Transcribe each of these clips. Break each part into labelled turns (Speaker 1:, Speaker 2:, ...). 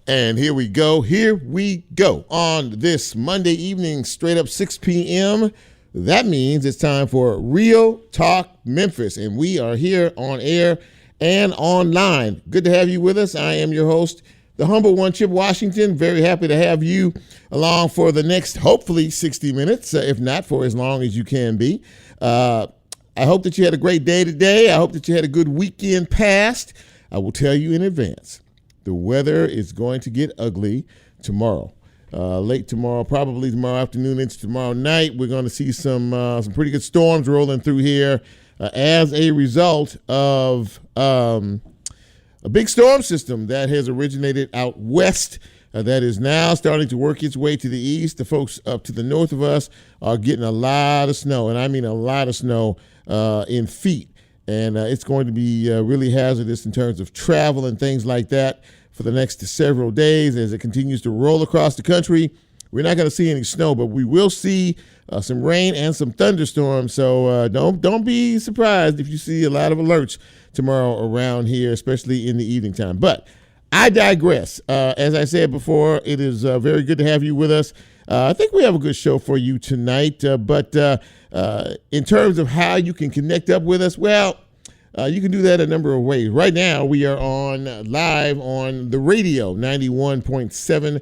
Speaker 1: And here we go. On this Monday evening, straight up 6 p.m., that means it's time for Real Talk Memphis. And we are here on air and online. Good to have you with us. I am your host, the humble one, Chip Washington. Very happy to have you along for the next, hopefully, 60 minutes, if not for as long as you can be. I hope that you had a great day today. I hope that you had a good weekend past. I will tell you in advance, the weather is going to get ugly tomorrow. Late tomorrow, probably tomorrow afternoon into tomorrow night. We're going to see some pretty good storms rolling through here as a result of a big storm system that has originated out west that is now starting to work its way to the east. The folks up to the north of us are getting a lot of snow, and I mean a lot of snow in feet. And it's going to be really hazardous in terms of travel and things like that for the next several days as it continues to roll across the country. We're not going to see any snow, but we will see some rain and some thunderstorms. So don't be surprised if you see a lot of alerts tomorrow around here, especially in the evening time. But I digress. As I said before, it is very good to have you with us. I think we have a good show for you tonight, but in terms of how you can connect up with us, well, you can do that a number of ways. Right now, we are live on the radio, 91.7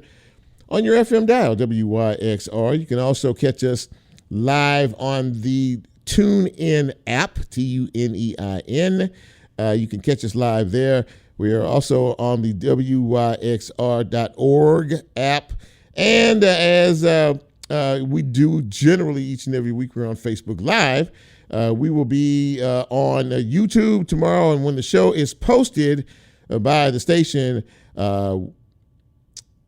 Speaker 1: on your FM dial, WYXR. You can also catch us live on the TuneIn app, TuneIn. You can catch us live there. We are also on the WYXR.org app. And as we do generally each and every week, we're on Facebook Live. We will be on YouTube tomorrow, and when the show is posted by the station,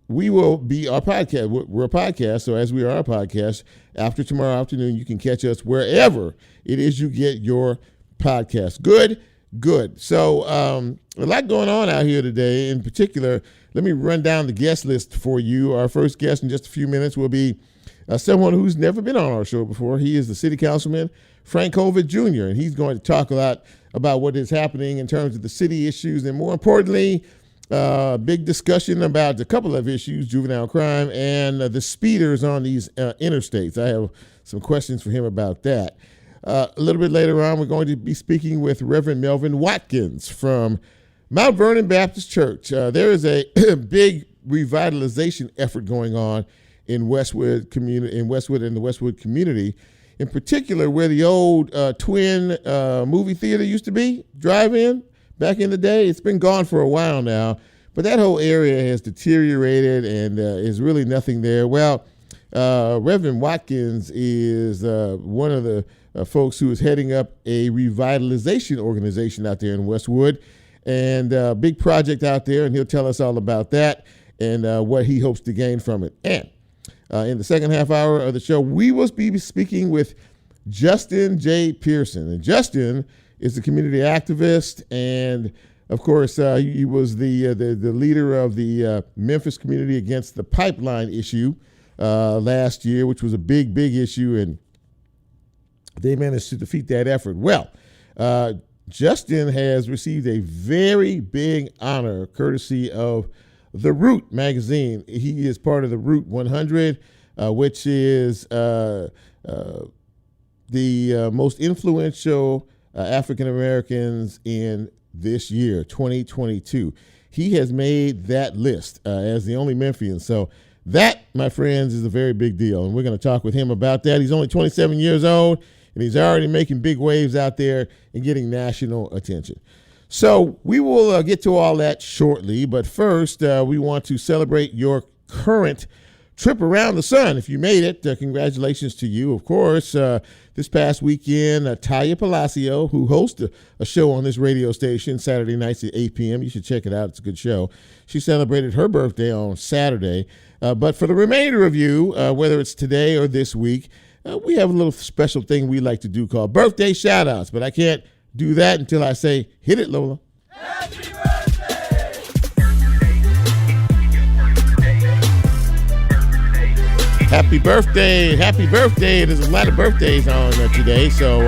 Speaker 1: we will be our podcast. We're a podcast, so as we are a podcast, after tomorrow afternoon, you can catch us wherever it is you get your podcast. Good. So a lot going on out here today. In particular, let me run down the guest list for you. Our first guest in just a few minutes will be someone who's never been on our show before. He is the city councilman, Frank Colvett Jr., and he's going to talk a lot about what is happening in terms of the city issues, and more importantly, big discussion about a couple of issues, juvenile crime and the speeders on these interstates. I have some questions for him about that. A little bit later on, we're going to be speaking with Reverend Melvin Watkins from Mount Vernon Baptist Church. There is a big revitalization effort going on in Westwood and the Westwood community, in particular where the old Twin movie theater used to be, drive-in, back in the day. It's been gone for a while now, but that whole area has deteriorated and is really nothing there. Well, Reverend Watkins is one of the folks who is heading up a revitalization organization out there in Westwood, and a big project out there, and he'll tell us all about that and what he hopes to gain from it. And in the second half hour of the show, we will be speaking with Justin J.Pearson. And Justin is a community activist, and of course, he was the leader of the Memphis community against the pipeline issue last year, which was a big issue, and they managed to defeat that effort. Well, Justin has received a very big honor courtesy of The Root magazine. He is part of the Root 100, which is the most influential African Americans in this year, 2022. He has made that list as the only Memphian. So that, my friends, is a very big deal. And we're going to talk with him about that. He's only 27 years old, and he's already making big waves out there and getting national attention. So we will get to all that shortly. But first, we want to celebrate your current trip around the sun. If you made it, congratulations to you. Of course, this past weekend, Taya Palacio, who hosts a show on this radio station Saturday nights at 8 p.m. You should check it out. It's a good show. She celebrated her birthday on Saturday. But for the remainder of you, whether it's today or this week, we have a little special thing we like to do called birthday shout-outs. But I can't do that until I say, hit it, Lola.
Speaker 2: Happy birthday!
Speaker 1: Happy birthday. Happy birthday. There's a lot of birthdays on today, so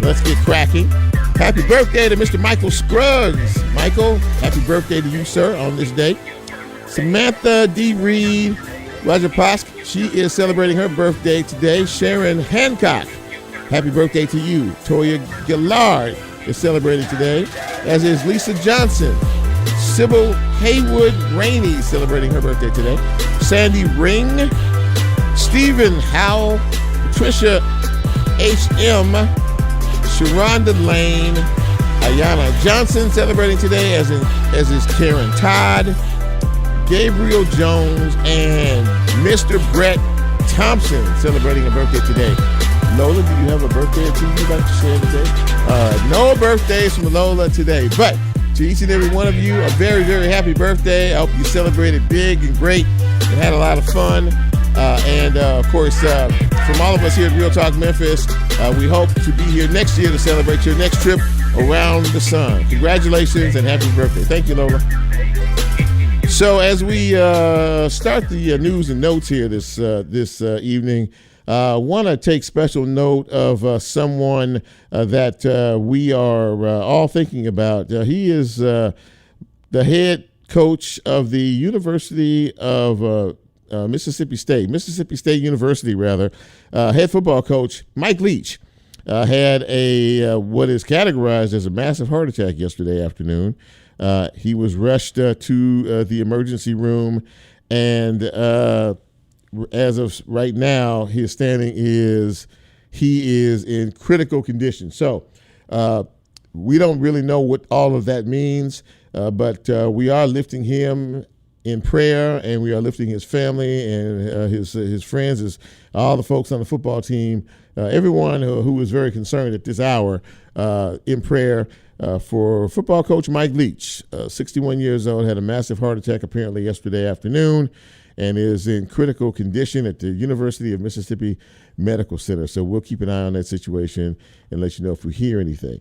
Speaker 1: let's get cracking. Happy birthday to Mr. Michael Scruggs. Michael, happy birthday to you, sir, on this day. Samantha D. Reed, Roger Posk, she is celebrating her birthday today. Sharon Hancock, happy birthday to you. Toya Gillard is celebrating today, as is Lisa Johnson. Sybil Haywood Rainey celebrating her birthday today. Sandy Ring, Stephen Howell, Patricia H.M., Sharonda Lane, Ayana Johnson celebrating today, as is Karen Todd, Gabriel Jones, and Mr. Brett Thompson celebrating a birthday today. Lola, do you have a birthday or two you'd like to share today? No birthdays from Lola today, but to each and every one of you, a very, very happy birthday. I hope you celebrated big and great and had a lot of fun. Of course, from all of us here at Real Talk Memphis, we hope to be here next year to celebrate your next trip around the sun. Congratulations and happy birthday. Thank you, Lola. So as we start the news and notes here this evening, I want to take special note of someone that we are all thinking about. He is the head coach of the University of Mississippi State University, head football coach Mike Leach had a what is categorized as a massive heart attack yesterday afternoon. He was rushed to the emergency room, and as of right now, his standing is he is in critical condition. So we don't really know what all of that means, but we are lifting him in prayer, and we are lifting his family and his friends, as all the folks on the football team, everyone who is very concerned at this hour, in prayer for football coach Mike Leach, 61 years old, had a massive heart attack apparently yesterday afternoon, and is in critical condition at the University of Mississippi Medical Center. So we'll keep an eye on that situation and let you know if we hear anything.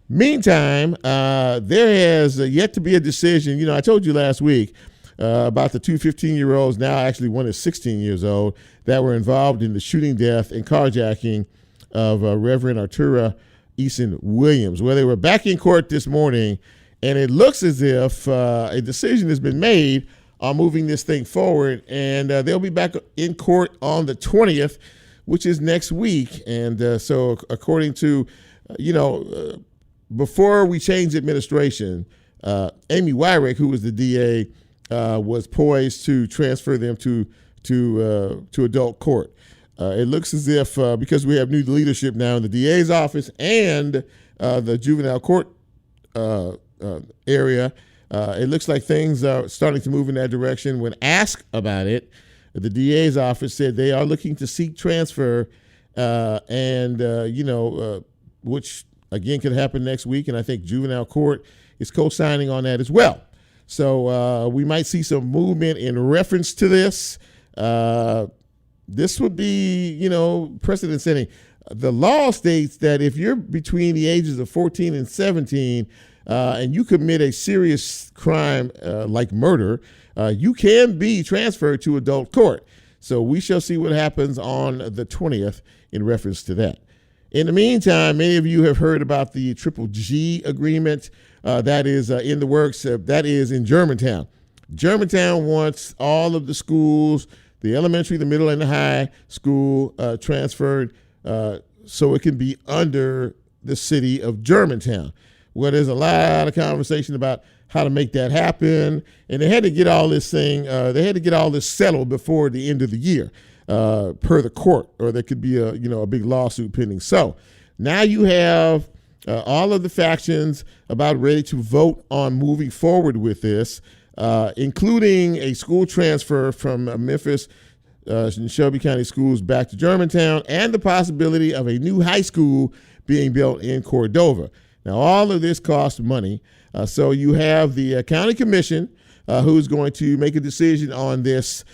Speaker 1: Meantime, there has yet to be a decision. You know, I told you last week about the two 15-year-olds, now actually one is 16 years old, that were involved in the shooting death and carjacking of Reverend Artura Eason Williams. Well, they were back in court this morning, and it looks as if a decision has been made on moving this thing forward, and they'll be back in court on the 20th, which is next week. And so according to, before we changed administration, Amy Wyrick, who was the DA, was poised to transfer them to adult court. It looks as if, because we have new leadership now in the DA's office and the juvenile court area, it looks like things are starting to move in that direction. When asked about it, the DA's office said they are looking to seek transfer, which again could happen next week. And I think juvenile court is co-signing on that as well. So we might see some movement in reference to this. This would be, precedent setting. The law states that if you're between the ages of 14 and 17 and you commit a serious crime like murder, you can be transferred to adult court. So we shall see what happens on the 20th in reference to that. In the meantime, many of you have heard about the Triple G agreement that is in the works. That is in Germantown. Germantown wants all of the schools, the elementary, the middle, and the high school transferred so it can be under the city of Germantown. Well, there's a lot of conversation about how to make that happen, and they had to get all this settled before the end of the year, per the court, or there could be a big lawsuit pending. So now you have all of the factions about ready to vote on moving forward with this, including a school transfer from Memphis and Shelby County schools back to Germantown, and the possibility of a new high school being built in Cordova. Now, all of this costs money. So you have the county commission who's going to make a decision on this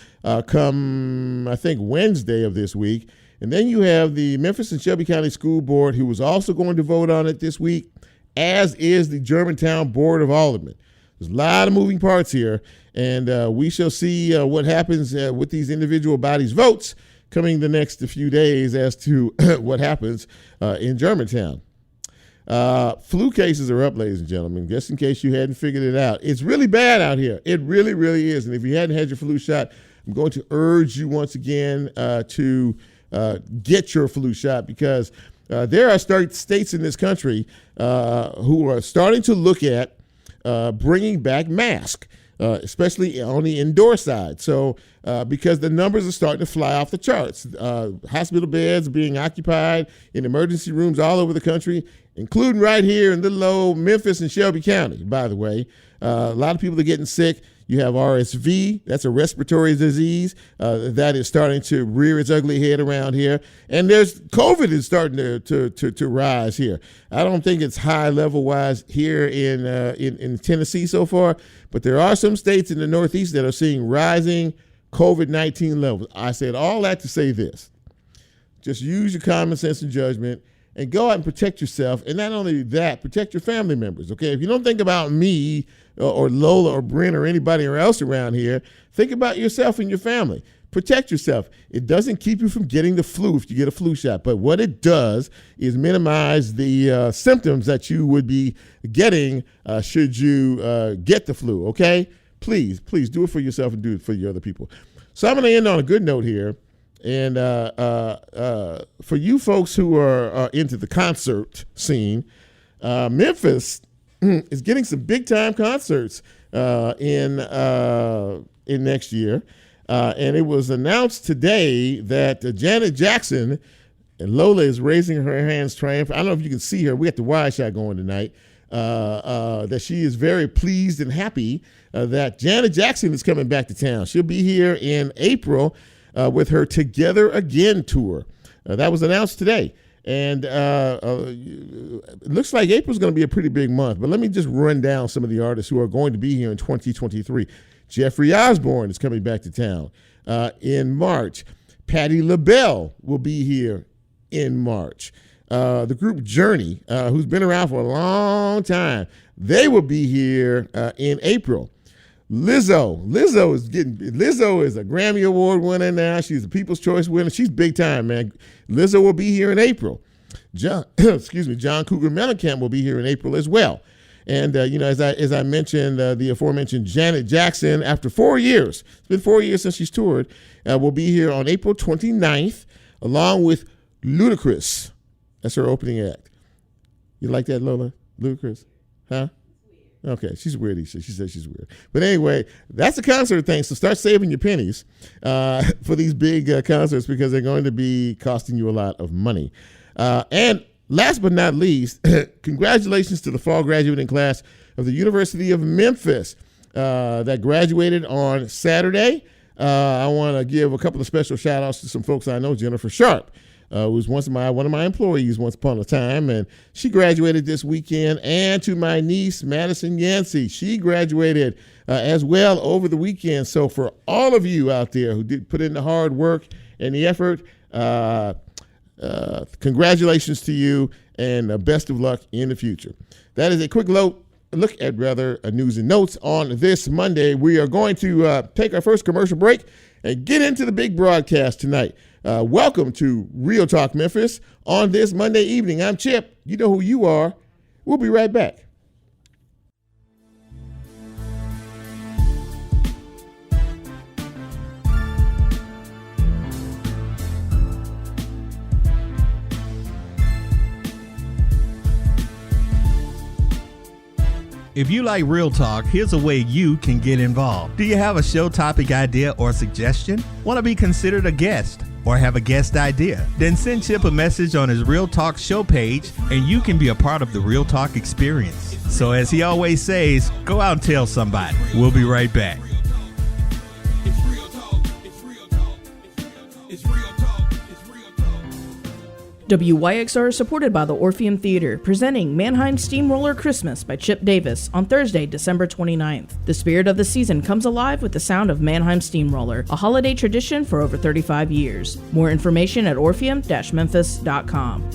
Speaker 1: come, I think, Wednesday of this week. And then you have the Memphis and Shelby County School Board, who is also going to vote on it this week, as is the Germantown Board of Aldermen. There's a lot of moving parts here, and we shall see what happens with these individual bodies' votes coming the next few days as to what happens in Germantown. Flu cases are up, ladies and gentlemen, just in case you hadn't figured it out. It's really bad out here. It really, really is. And if you hadn't had your flu shot, I'm going to urge you once again to get your flu shot, because there are states in this country who are starting to look at bringing back masks, especially on the indoor side. So because the numbers are starting to fly off the charts. Hospital beds being occupied in emergency rooms all over the country, including right here in little old Memphis and Shelby County, by the way. A lot of people are getting sick. You have RSV, that's a respiratory disease that is starting to rear its ugly head around here. And there's COVID is starting to rise here. I don't think it's high level wise here in Tennessee so far, but there are some states in the Northeast that are seeing rising COVID-19 levels. I said all that to say this. Just use your common sense and judgment and go out and protect yourself. And not only that, protect your family members, okay? If you don't think about me or Lola or Brent or anybody else around here, think about yourself and your family. Protect yourself. It doesn't keep you from getting the flu if you get a flu shot, but what it does is minimize the symptoms that you would be getting should you get the flu, okay? Please do it for yourself and do it for your other people. So I'm going to end on a good note here. And for you folks who are into the concert scene, Memphis is getting some big time concerts in next year. And it was announced today that Janet Jackson, and Lola is raising her hands triumphant. I don't know if you can see her. We got the wide shot going tonight. That she is very pleased and happy that Janet Jackson is coming back to town. She'll be here in April with her Together Again tour. That was announced today. And it looks like April's going to be a pretty big month. But let me just run down some of the artists who are going to be here in 2023. Jeffrey Osborne is coming back to town in March. Patti LaBelle will be here in March. The group Journey, who's been around for a long time, they will be here in April. Lizzo is a Grammy Award winner now. She's a People's Choice winner. She's big time, man. Lizzo will be here in April. John Cougar Mellencamp will be here in April as well. And as I mentioned, the aforementioned Janet Jackson, after 4 years, it's been 4 years since she's toured, will be here on April 29th, along with Ludacris. That's her opening act. You like that, Lola? Ludacris? Huh? Okay, she's weird. She says she's weird. But anyway, that's the concert thing. So start saving your pennies for these big concerts, because they're going to be costing you a lot of money. And last but not least, congratulations to the fall graduating class of the University of Memphis that graduated on Saturday. I want to give a couple of special shout outs to some folks I know. Jennifer Sharp, who was one of my employees once upon a time, and she graduated this weekend. And to my niece, Madison Yancey, she graduated as well over the weekend. So for all of you out there who did put in the hard work and the effort, congratulations to you, and best of luck in the future. That is a quick look at news and notes on this Monday. We are going to take our first commercial break and get into the big broadcast tonight. Welcome to Real Talk Memphis on this Monday evening. I'm Chip. You know who you are. We'll be right back.
Speaker 3: If you like Real Talk, here's a way you can get involved. Do you have a show topic idea or suggestion? Want to be considered a guest or have a guest idea? Then send Chip a message on his Real Talk show page and you can be a part of the Real Talk experience. So as he always says, go out and tell somebody. We'll be right back.
Speaker 4: WYXR is supported by the Orpheum Theater, presenting Mannheim Steamroller Christmas by Chip Davis on Thursday, December 29th. The spirit of the season comes alive with the sound of Mannheim Steamroller, a holiday tradition for over 35 years. More information at orpheum-memphis.com.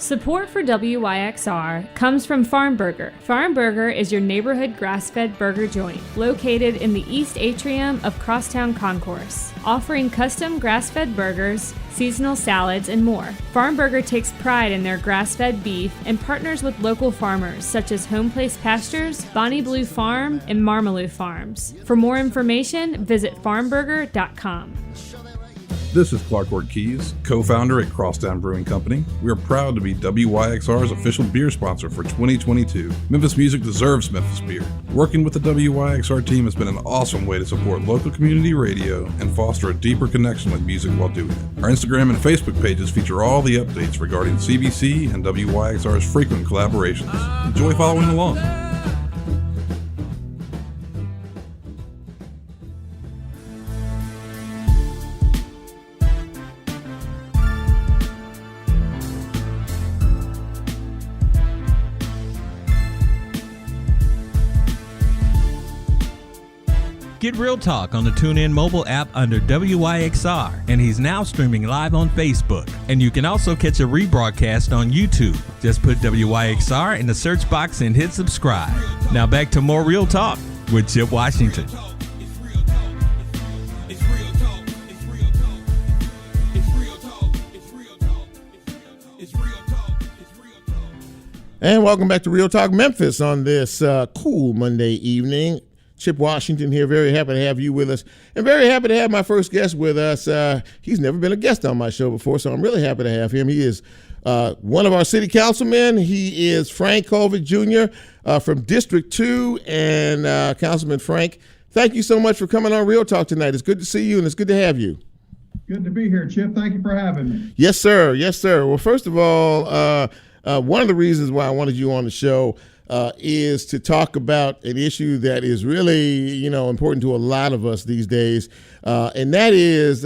Speaker 5: Support for WYXR comes from Farm Burger. Farm Burger is your neighborhood grass-fed burger joint located in the East Atrium of Crosstown Concourse, offering custom grass-fed burgers, seasonal salads, and more. Farm Burger takes pride in their grass-fed beef and partners with local farmers such as Home Place Pastures, Bonnie Blue Farm, and Marmaloo Farms. For more information, visit farmburger.com.
Speaker 6: This is Clark Ortiz, co-founder at Crosstown Brewing Company. We are proud to be WYXR's official beer sponsor for 2022. Memphis music deserves Memphis beer. Working with the WYXR team has been an awesome way to support local community radio and foster a deeper connection with music while doing it. Our Instagram and Facebook pages feature all the updates regarding CBC and WYXR's frequent collaborations. Enjoy following along.
Speaker 3: Get Real Talk on the TuneIn mobile app under WYXR, and he's now streaming live on Facebook. And you can also catch a rebroadcast on YouTube. Just put WYXR in the search box and hit subscribe. Now back to more Real Talk with Chip Washington.
Speaker 1: And welcome back to Real Talk Memphis on this cool Monday evening. Chip Washington here. Very happy to have you with us, and very happy to have my first guest with us. He's never been a guest on my show before, so I'm really happy to have him. He is one of our city councilmen. He is Frank Colvett Jr. From District 2. And Councilman Frank, thank you so much for coming on Real Talk tonight. It's good to see you, and it's good to have you.
Speaker 7: Good to be here, Chip. Thank you for having me.
Speaker 1: Yes, sir. Yes, sir. Well, first of all, one of the reasons why I wanted you on the show is to talk about an issue that is really, important to a lot of us these days, and that is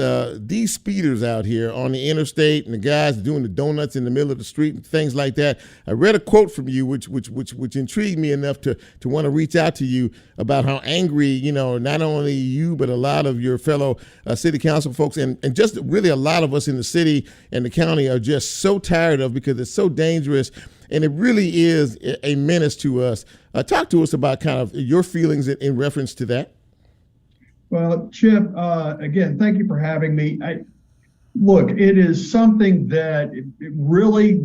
Speaker 1: these speeders out here on the interstate and the guys doing the donuts in the middle of the street and things like that. I read a quote from you which intrigued me enough to want to reach out to you about how angry, not only you but a lot of your fellow city council folks and just really a lot of us in the city and the county are just so tired of, because it's so dangerous. And it really is a menace to us. Talk to us about kind of your feelings in reference to that.
Speaker 7: Well, Chip, again, thank you for having me. Look, it is something that really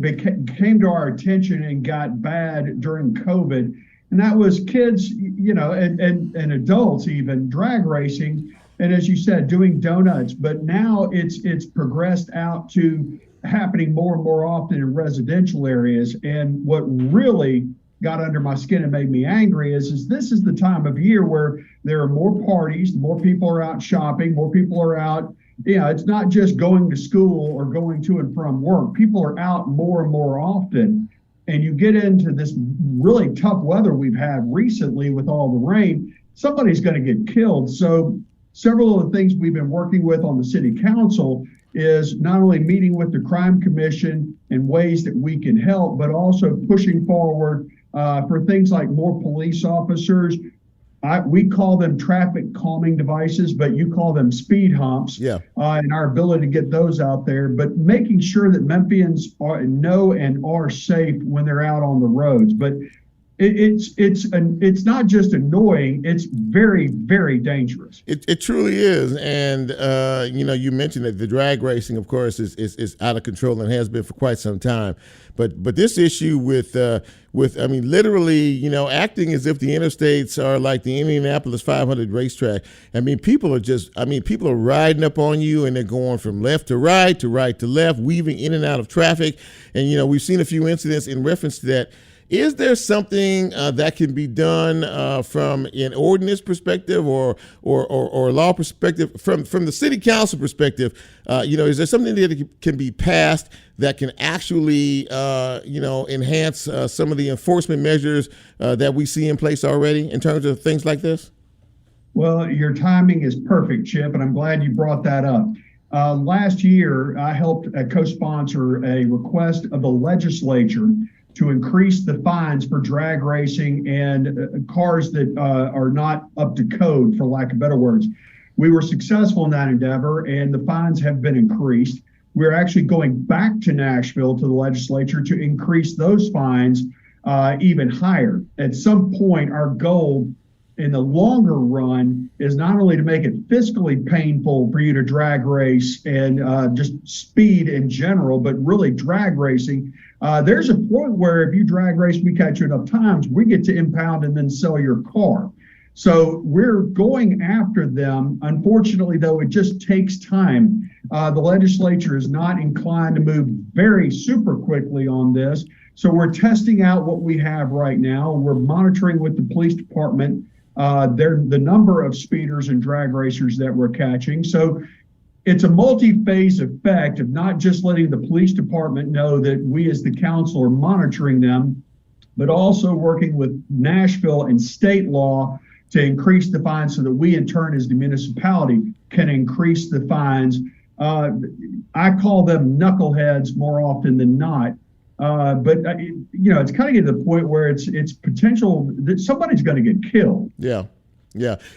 Speaker 7: came to our attention and got bad during COVID. And that was kids, and adults even, drag racing. And as you said, doing donuts. But now it's progressed out to happening more and more often in residential areas. And what really got under my skin and made me angry is this is the time of year where there are more parties, more people are out shopping, more people are out. It's not just going to school or going to and from work. People are out more and more often. And you get into this really tough weather we've had recently with all the rain, somebody's going to get killed. So several of the things we've been working with on the city council is not only meeting with the crime commission in ways that we can help, but also pushing forward for things like more police officers. We call them traffic calming devices, but you call them speed humps. Yeah. And our ability to get those out there, but making sure that Memphians know and are safe when they're out on the roads. But it's not just annoying, it's very, very dangerous.
Speaker 1: It truly is. And you mentioned that the drag racing, of course, is out of control and has been for quite some time. But this issue with literally, acting as if the interstates are like the Indianapolis 500 racetrack. People are riding up on you and they're going from left to right to left, weaving in and out of traffic. And, we've seen a few incidents in reference to that. Is there something that can be done from an ordinance perspective or law perspective, from the city council perspective? Is there something that can be passed that can actually, enhance some of the enforcement measures that we see in place already in terms of things like this?
Speaker 7: Well, your timing is perfect, Chip, and I'm glad you brought that up. Last year, I helped co-sponsor a request of the legislature to increase the fines for drag racing and cars that are not up to code, for lack of better words. We were successful in that endeavor, and the fines have been increased. we're actually going back to Nashville, to the legislature, to increase those fines even higher. At some point, our goal in the longer run is not only to make it fiscally painful for you to drag race and just speed in general, but really drag racing. There's a point where if you drag race, we catch you enough times, we get to impound and then sell your car. So we're going after them. Unfortunately, though, it just takes time. The legislature is not inclined to move very super quickly on this. So we're testing out what we have right now. We're monitoring with the police department the number of speeders and drag racers that we're catching. So it's a multi-phase effect of not just letting the police department know that we as the council are monitoring them, but also working with Nashville and state law to increase the fines so that we in turn as the municipality can increase the fines. I call them knuckleheads more often than not. But it's kind of getting to the point where it's potential that somebody's going to get killed.
Speaker 1: Yeah.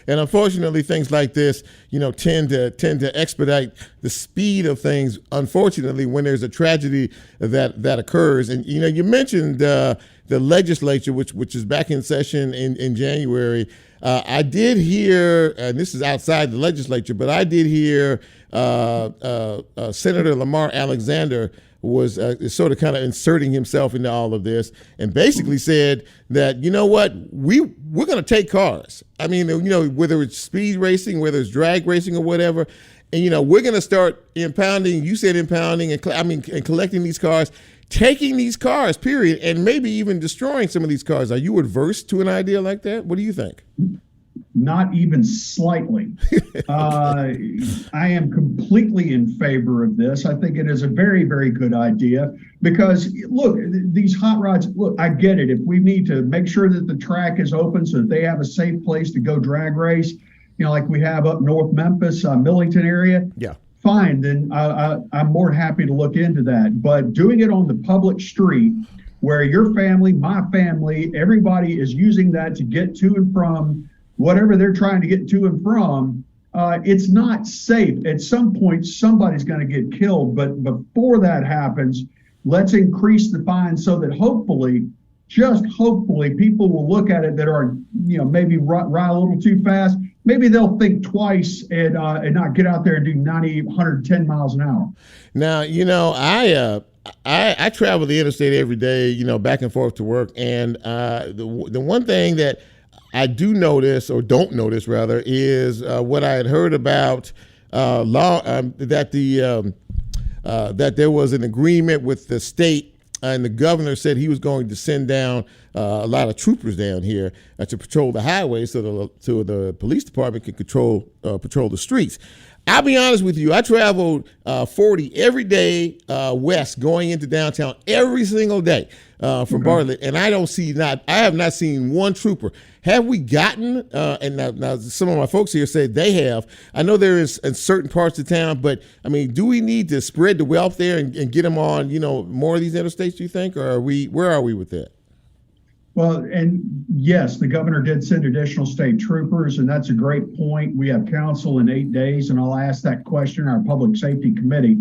Speaker 1: And unfortunately, things like this, tend to expedite the speed of things, unfortunately, when there's a tragedy that occurs. And, you mentioned the legislature, which is back in session in January. I did hear, and this is outside the legislature, but I did hear Senator Lamar Alexander was sort of kind of inserting himself into all of this and basically said that, you know what, we're going to take cars. I mean, whether it's speed racing, whether it's drag racing or whatever, and, we're going to start impounding, you said impounding, and collecting these cars, taking these cars, period, and maybe even destroying some of these cars. Are you adverse to an idea like that? What do you think?
Speaker 7: Not even slightly. I am completely in favor of this. I think it is a very, very good idea because, look, these hot rods, look, I get it. If we need to make sure that the track is open so that they have a safe place to go drag race, like we have up North Memphis, Millington area,
Speaker 1: yeah,
Speaker 7: fine, then I'm more happy to look into that. But doing it on the public street where your family, my family, everybody is using that to get to and from whatever they're trying to get to and from, it's not safe. At some point, somebody's going to get killed. But before that happens, let's increase the fine so that hopefully, just hopefully, people will look at it that are, maybe ride a little too fast. Maybe they'll think twice and not get out there and do 90, 110 miles an hour.
Speaker 1: Now, I travel the interstate every day, back and forth to work. And the one thing that I do notice, or don't notice rather, is what I had heard about that there was an agreement with the state, and the governor said he was going to send down a lot of troopers down here to patrol the highways so the police department can patrol the streets. I'll be honest with you, I traveled 40 every day west going into downtown every single day from Bartlett, and I have not seen one trooper. Have we gotten, and now some of my folks here say they have, I know there is in certain parts of town, but do we need to spread the wealth there and get them on, more of these interstates, do you think, or where are we with that?
Speaker 7: Well, and yes, the governor did send additional state troopers, and that's a great point. We have council in 8 days, and I'll ask that question in our public safety committee.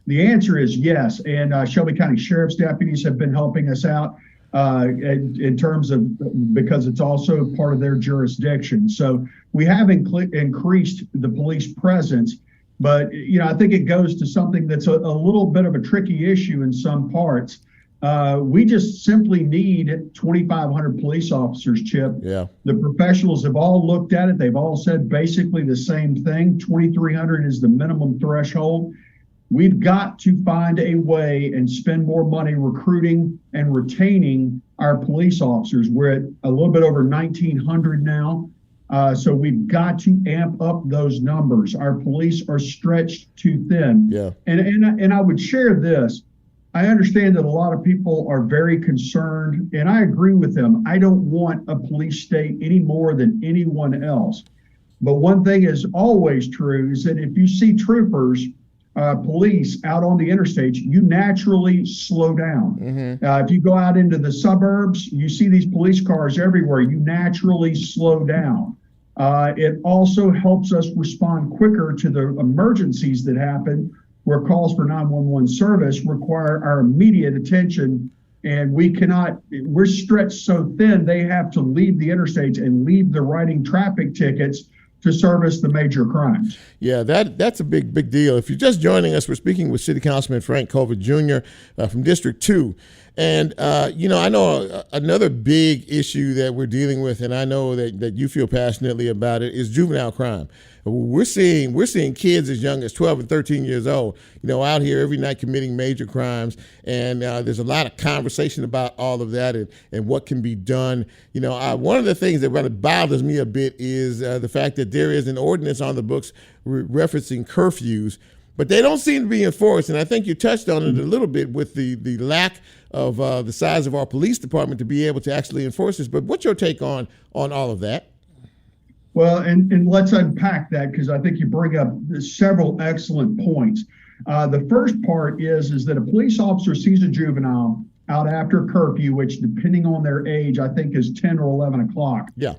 Speaker 7: The answer is yes, and Shelby County Sheriff's deputies have been helping us out in terms of, because it's also part of their jurisdiction. So we have increased the police presence, but I think it goes to something that's a little bit of a tricky issue in some parts. We just simply need 2,500 police officers, Chip.
Speaker 1: Yeah.
Speaker 7: The professionals have all looked at it. They've all said basically the same thing. 2,300 is the minimum threshold. We've got to find a way and spend more money recruiting and retaining our police officers. We're at a little bit over 1,900 now. So we've got to amp up those numbers. Our police are stretched too thin.
Speaker 1: Yeah.
Speaker 7: And I would share this. I understand that a lot of people are very concerned, and I agree with them. I don't want a police state any more than anyone else. But one thing is always true is that if you see troopers, police out on the interstate, you naturally slow down.
Speaker 1: Mm-hmm.
Speaker 7: If you go out into the suburbs, you see these police cars everywhere, you naturally slow down. It also helps us respond quicker to the emergencies that happen where calls for 911 service require our immediate attention. And we're stretched so thin, they have to leave the interstates and leave the writing traffic tickets to service the major crimes.
Speaker 1: Yeah, that's a big deal. If you're just joining us, we're speaking with City Councilman Frank Colvett Jr. From District 2. And, I know another big issue that we're dealing with, and I know that you feel passionately about it, is juvenile crime. We're seeing kids as young as 12 and 13 years old, out here every night committing major crimes. And there's a lot of conversation about all of that and what can be done. One of the things that really bothers me a bit is the fact that there is an ordinance on the books referencing curfews, but they don't seem to be enforced. And I think you touched on it a little bit with the lack of the size of our police department to be able to actually enforce this. But what's your take on all of that?
Speaker 7: Well, and let's unpack that, because I think you bring up several excellent points. The first part is that a police officer sees a juvenile out after curfew, which depending on their age, I think is 10 or 11 o'clock.
Speaker 1: Yeah.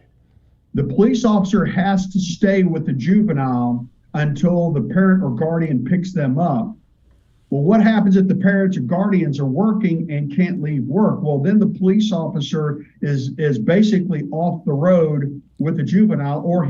Speaker 7: The police officer has to stay with the juvenile until the parent or guardian picks them up. Well, what happens if the parents or guardians are working and can't leave work? Well, then the police officer is basically off the road with the juvenile, or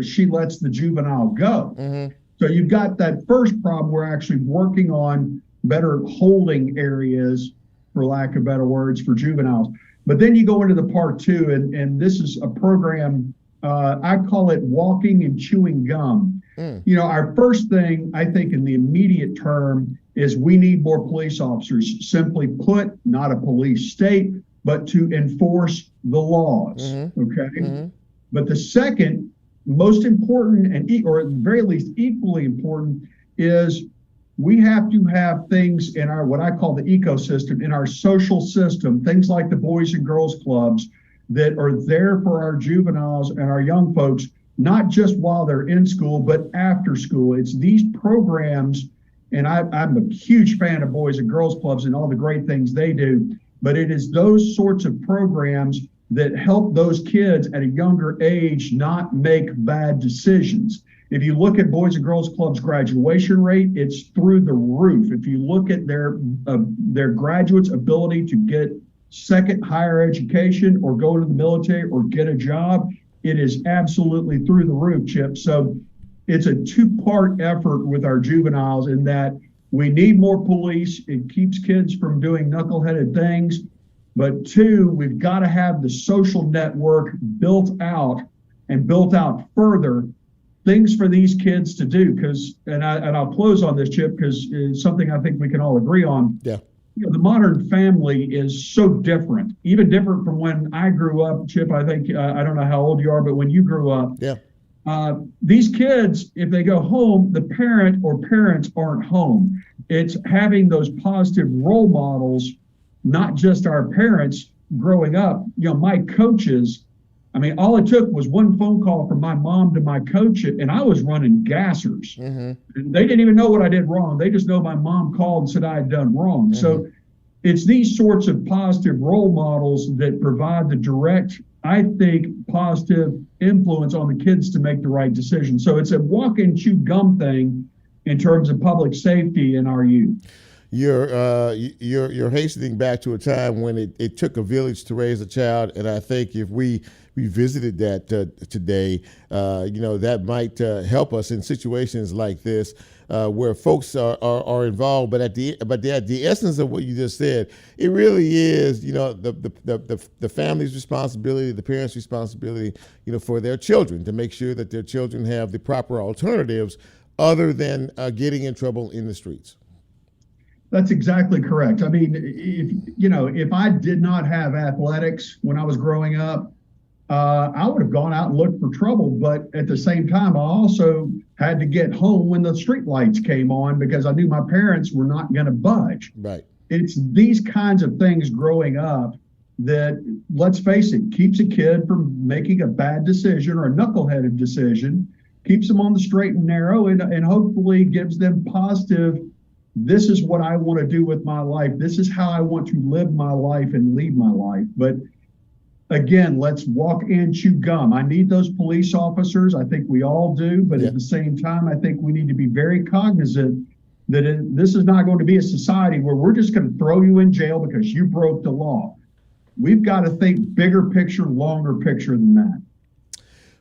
Speaker 7: she lets the juvenile go. Mm-hmm. So you've got that first problem. We're actually working on better holding areas, for lack of better words, for juveniles. But then you go into the part two, and this is a program, I call it walking and chewing gum. Our first thing, I think, in the immediate term is we need more police officers. Simply put, not a police state, but to enforce the laws. Mm-hmm. Okay. Mm-hmm. But the second most important, or at the very least equally important, is we have to have things in our, what I call the ecosystem, in our social system, things like the Boys and Girls Clubs that are there for our juveniles and our young folks, not just while they're in school, but after school. It's these programs, and I'm a huge fan of Boys and Girls Clubs and all the great things they do, but it is those sorts of programs that help those kids at a younger age not make bad decisions. If you look at Boys and Girls Club's graduation rate, it's through the roof. If you look at their graduates' ability to get second higher education or go to the military or get a job, it is absolutely through the roof, Chip. So it's a two-part effort with our juveniles in that we need more police. It keeps kids from doing knuckleheaded things. But two, we've got to have the social network built out and built out further, things for these kids to do. Because, and I'll close on this, Chip, because it's something I think we can all agree on.
Speaker 1: Yeah.
Speaker 7: The modern family is so different, even different from when I grew up. Chip, I think, I don't know how old you are, but when you grew up,
Speaker 1: yeah.
Speaker 7: These kids, if they go home, the parent or parents aren't home. It's having those positive role models, not just our parents growing up. My coaches, all it took was one phone call from my mom to my coach, and I was running gassers. Mm-hmm. And they didn't even know what I did wrong. They just know my mom called and said I had done wrong. Mm-hmm. So it's these sorts of positive role models that provide the direct, I think, positive influence on the kids to make the right decision. So it's a walk and chew gum thing in terms of public safety in our youth.
Speaker 1: You're hastening back to a time when it took a village to raise a child, and I think if we revisited that today, that might help us in situations like this where folks are involved. But at the essence of what you just said, it really is the family's responsibility, the parents' responsibility, for their children to make sure that their children have the proper alternatives other than getting in trouble in the streets.
Speaker 7: That's exactly correct. If I did not have athletics when I was growing up, I would have gone out and looked for trouble. But at the same time, I also had to get home when the street lights came on because I knew my parents were not going to budge.
Speaker 1: Right.
Speaker 7: It's these kinds of things growing up that, let's face it, keeps a kid from making a bad decision or a knuckleheaded decision, keeps them on the straight and narrow, and hopefully gives them positive, this is what I want to do with my life. This is how I want to live my life and lead my life. But again, let's walk and chew gum. I need those police officers. I think we all do. But at the same time, I think we need to be very cognizant this is not going to be a society where we're just going to throw you in jail because you broke the law. We've got to think bigger picture, longer picture than that.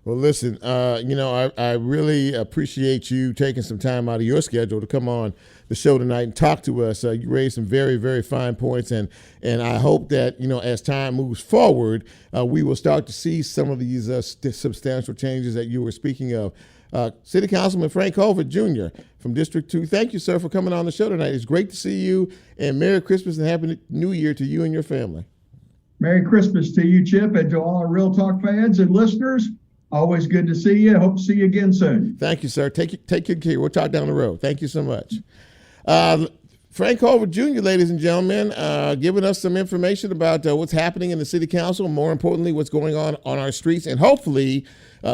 Speaker 1: Well, listen, I really appreciate you taking some time out of your schedule to come on the show tonight and talk to us. You raised some very, very fine points, and I hope that, as time moves forward, we will start to see some of these substantial changes that you were speaking of. City Councilman Frank Colvett Jr. from District 2, thank you, sir, for coming on the show tonight. It's great to see you, and Merry Christmas and Happy New Year to you and your family.
Speaker 7: Merry Christmas to you, Chip, and to all our Real Talk fans and listeners. Always good to see you. Hope to see you again soon.
Speaker 1: Thank you, sir. Take good care. We'll talk down the road. Thank you so much. Frank Colvett Jr., ladies and gentlemen, giving us some information about what's happening in the city council, more importantly, what's going on our streets, and hopefully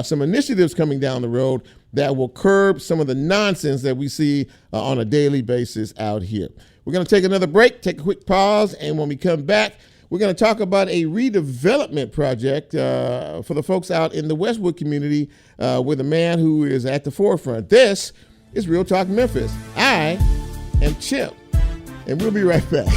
Speaker 1: some initiatives coming down the road that will curb some of the nonsense that we see on a daily basis out here. We're going to take another break, take a quick pause, and when we come back, we're going to talk about a redevelopment project for the folks out in the Westwood community with a man who is at the forefront. This is Real Talk Memphis. I am Chip, and we'll be right back.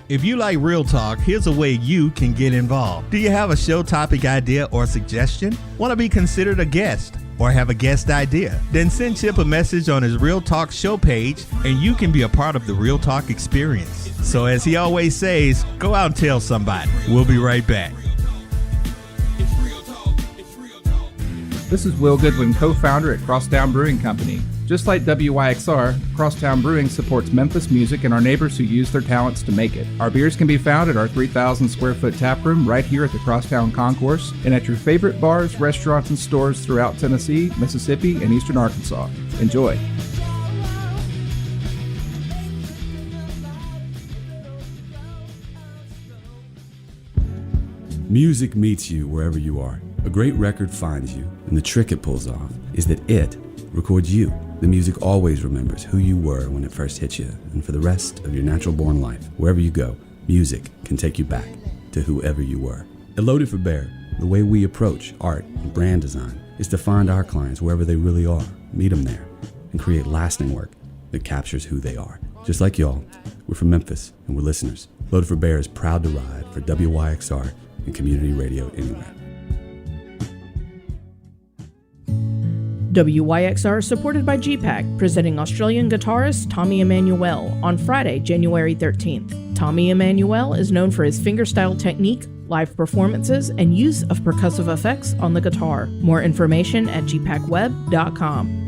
Speaker 3: If you like Real Talk, here's a way you can get involved. Do you have a show topic idea or suggestion? Want to be considered a guest or have a guest idea? Then send Chip a message on his Real Talk show page and you can be a part of the Real Talk experience. So as he always says, go out and tell somebody. We'll be right back.
Speaker 8: This is Will Goodwin, co-founder at Crosstown Brewing Company. Just like WYXR, Crosstown Brewing supports Memphis music and our neighbors who use their talents to make it. Our beers can be found at our 3,000 square foot tap room right here at the Crosstown Concourse and at your favorite bars, restaurants, and stores throughout Tennessee, Mississippi, and eastern Arkansas. Enjoy.
Speaker 9: Music meets you wherever you are. A great record finds you, and the trick it pulls off is that it records you. The music always remembers who you were when it first hit you, and for the rest of your natural-born life, wherever you go, music can take you back to whoever you were. At Loaded for Bear, the way we approach art and brand design is to find our clients wherever they really are, meet them there, and create lasting work that captures who they are. Just like y'all, we're from Memphis, and we're listeners. Loaded for Bear is proud to ride for WYXR and community radio anywhere.
Speaker 4: WYXR is supported by GPAC, presenting Australian guitarist Tommy Emmanuel on Friday, January 13th. Tommy Emmanuel is known for his fingerstyle technique, live performances, and use of percussive effects on the guitar. More information at gpacweb.com.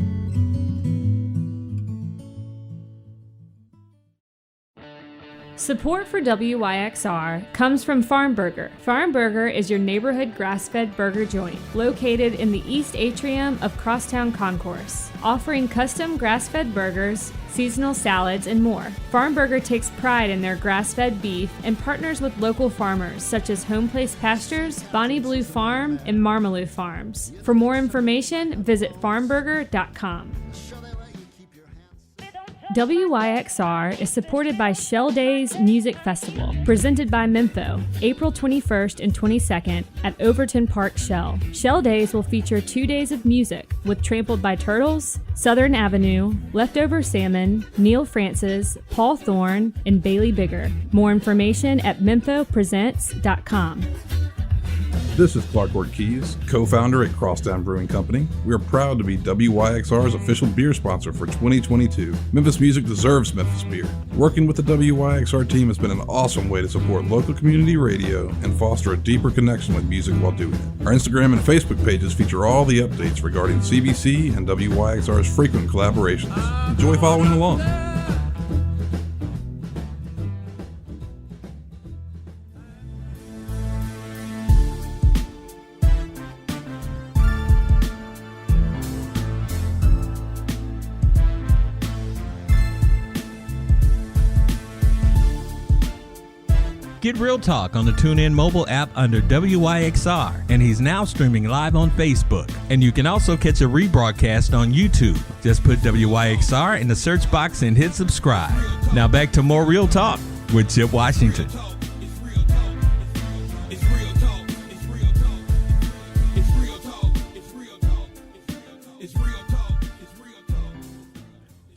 Speaker 5: Support for WYXR comes from Farm Burger. Farm Burger is your neighborhood grass-fed burger joint located in the east atrium of Crosstown Concourse, offering custom grass-fed burgers, seasonal salads, and more. Farm Burger takes pride in their grass-fed beef and partners with local farmers such as Home Place Pastures, Bonnie Blue Farm, and Marmalou Farms. For more information, visit farmburger.com. WYXR is supported by Shell Days Music Festival, presented by Mempho, April 21st and 22nd at Overton Park Shell. Shell Days will feature 2 days of music with Trampled by Turtles, Southern Avenue, Leftover Salmon, Neil Francis, Paul Thorne, and Bailey Bigger. More information at memphopresents.com.
Speaker 6: This is Clark Keys, co-founder at Crosstown Brewing Company. We are proud to be WYXR's official beer sponsor for 2022. Memphis music deserves Memphis beer. Working with the WYXR team has been an awesome way to support local community radio and foster a deeper connection with music while doing it. Our Instagram and Facebook pages feature all the updates regarding CBC and WYXR's frequent collaborations. Enjoy following along.
Speaker 3: Get Real Talk on the TuneIn mobile app under WYXR, and he's now streaming live on Facebook. And you can also catch a rebroadcast on YouTube. Just put WYXR in the search box and hit subscribe. Now back to more Real Talk with Chip Washington.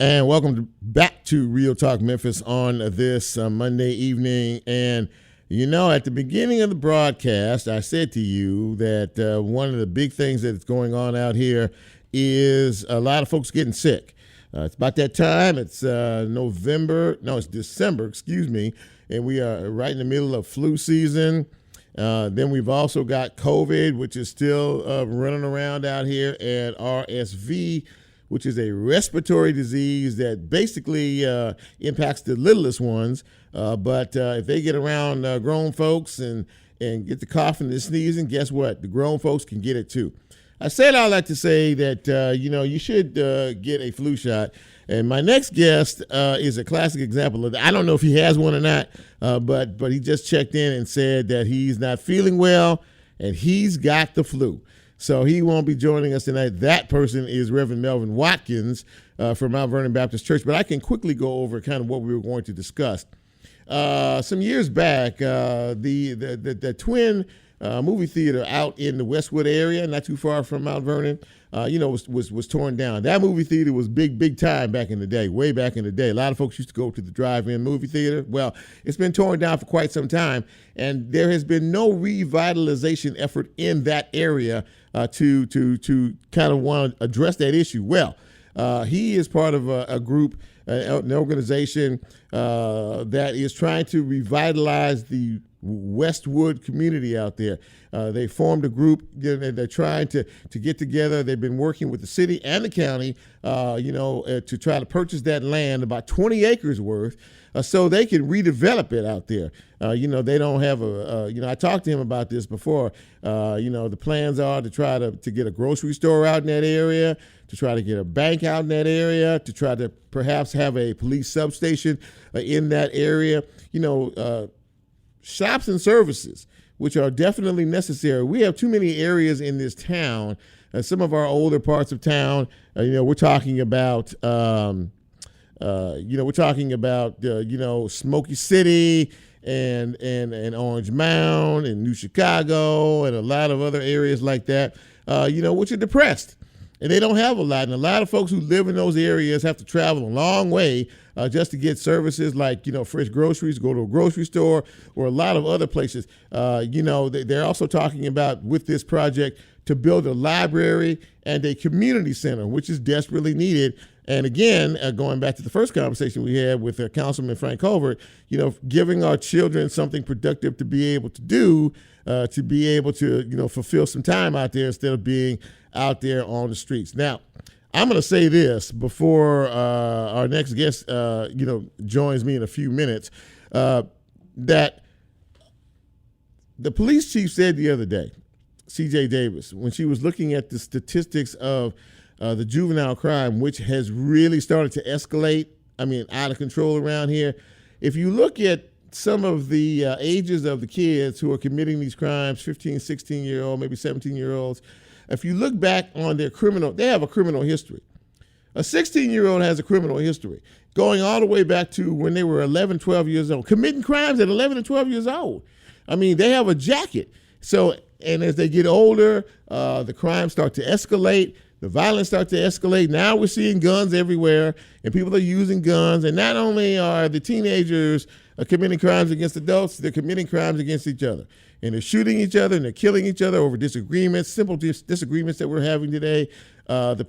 Speaker 1: And welcome back to Real Talk Memphis on this Monday evening. And, you know, at the beginning of the broadcast, I said to you that one of the big things that's going on out here is a lot of folks getting sick. It's about that time. It's it's December, and we are right in the middle of flu season. Then we've also got COVID, which is still running around out here, and RSV, which is a respiratory disease that basically impacts the littlest ones. But if they get around grown folks and get the coughing and the sneezing, guess what? The grown folks can get it too. I said all that to say that, you should get a flu shot. And my next guest is a classic example of that. I don't know if he has one or not, but he just checked in and said that he's not feeling well and he's got the flu. So he won't be joining us tonight. That person is Reverend Melvin Watkins from Mount Vernon Baptist Church. But I can quickly go over kind of what we were going to discuss. Some years back, the Twin movie theater out in the Westwood area, not too far from Mount Vernon, was torn down. That movie theater was big time back in the day, way back in the day. A lot of folks used to go to the drive-in movie theater. Well, it's been torn down for quite some time, and there has been no revitalization effort in that area to kind of want to address that issue. Well, he is part of a group, an organization that is trying to revitalize the Westwood community out there. They formed a group. They're trying to get together. They've been working with the city and the county, to try to purchase that land, about 20 acres worth, so they can redevelop it out there. They don't have I talked to him about this before. The plans are to try to get a grocery store out in that area, to try to get a bank out in that area, to try to perhaps have a police substation in that area. Shops and services, which are definitely necessary. We have too many areas in this town. Some of our older parts of town, we're talking about, Smoky City and Orange Mound and New Chicago and a lot of other areas like that, which are depressed. And they don't have a lot. And a lot of folks who live in those areas have to travel a long way just to get services like, fresh groceries, go to a grocery store, or a lot of other places. They're also talking about, with this project, to build a library and a community center, which is desperately needed. And again, going back to the first conversation we had with Councilman Frank Colvett, giving our children something productive to be able to do, to be able to, fulfill some time out there instead of being out there on the streets. Now, I'm going to say this before our next guest, joins me in a few minutes, that the police chief said the other day, C.J. Davis, when she was looking at the statistics of the juvenile crime, which has really started to escalate, out of control around here. If you look at some of the ages of the kids who are committing these crimes, 15, 16-year-old, maybe 17-year-olds, if you look back on they have a criminal history. A 16-year-old has a criminal history going all the way back to when they were 11, 12 years old, committing crimes at 11 and 12 years old. They have a jacket. So, and as they get older, the crimes start to escalate. The violence starts to escalate. Now we're seeing guns everywhere, and people are using guns. And not only are the teenagers committing crimes against adults, they're committing crimes against each other. And they're shooting each other, and they're killing each other over disagreements, simple disagreements that we're having today. The